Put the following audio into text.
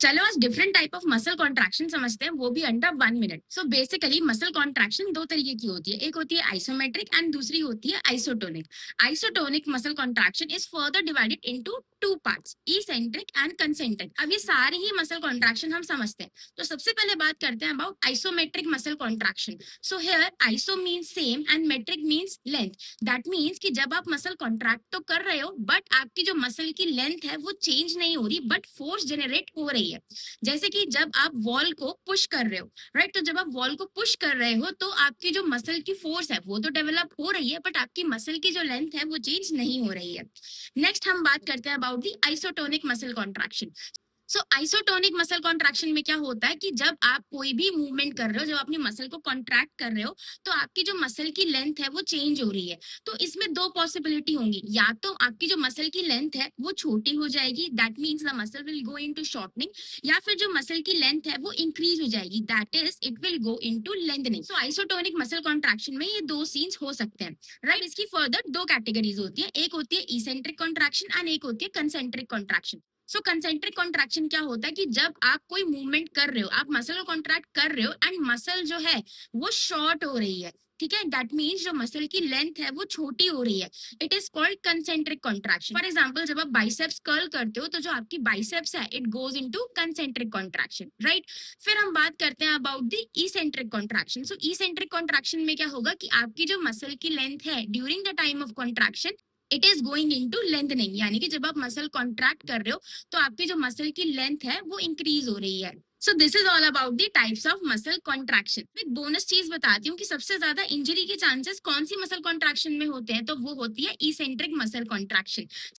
चलो आज different type of muscle contraction समझते हैं, वो भी under 1 minute. So basically muscle contraction दो तरीके की होती है, एक होती है आइसोमेट्रिक एंड दूसरी होती है isotonic. Isotonic muscle contraction is further divided into two parts, eccentric and concentric. अब ये सारी ही मसल कॉन्ट्रैक्शन हम समझते हैं। तो सबसे पहले बात करते हैं about isometric muscle contraction. So here iso means same and metric means length. That means कि जब आप मसल कॉन्ट्रैक्ट तो कर रहे हो बट आपकी जो मसल की लेंथ है वो चेंज नहीं हो रही, बट फोर्स जनरेट हो रही है। जैसे कि जब आप वॉल को पुश कर रहे हो, राइट, तो जब आप वॉल को पुश कर रहे हो तो आपकी जो मसल की फोर्स है वो तो डेवलप हो रही है, बट आपकी मसल की जो लेंथ है वो चेंज नहीं हो रही है। नेक्स्ट हम बात करते हैं about the isotonic muscle contraction. So isotonic muscle contraction में क्या होता है कि जब आप कोई भी मूवमेंट कर रहे हो, जब अपनी मसल को कॉन्ट्रैक्ट कर रहे हो, तो आपकी जो मसल की लेंथ है वो चेंज हो रही है। तो इसमें दो पॉसिबिलिटी होंगी, या तो आपकी जो मसल की लेंथ है वो छोटी हो जाएगी, that means the muscle will go into shortening, या फिर जो मसल की लेंथ है वो इंक्रीज हो जाएगी, that is it will go into lengthening. So isotonic muscle contraction में ये दो सीन्स हो सकते हैं, राइट। इसकी फर्दर दो कैटेगरीज होती है, एक होती है इसेंट्रिक कॉन्ट्रैक्शन एंड एक होती है कंसेंट्रिक कॉन्ट्रैक्शन। सो कंसेंट्रिक कॉन्ट्रैक्शन क्या होता है कि जब आप कोई मूवमेंट कर रहे हो, आप मसल को कॉन्ट्रैक्ट कर रहे हो एंड मसल जो है वो शॉर्ट हो रही है, ठीक है। दैट मीन्स जो मसल की लेंथ है वो छोटी हो रही है, it is called concentric contraction. For example जब आप बाइसेप्स कर्ल करते हो तो जो आपकी बाइसेप्स है it goes into concentric contraction, right. फिर हम बात करते हैं about the eccentric contraction. So eccentric contraction में क्या होगा कि आपकी जो मसल की लेंथ है during the time of contraction it is going into lengthening, यानी कि जब आप मसल कॉन्ट्रैक्ट कर रहे हो तो आपकी जो मसल की लेंथ है वो इंक्रीज हो रही है। So this is all about the types of muscle contraction. एक बोनस चीज बताती हूँ कि सबसे ज्यादा इंजरी के चांसेस कौन सी मसल कॉन्ट्रैक्शन में होते हैं, तो वो होती है इसेंट्रिक मसल कॉन्ट्रैक्शन।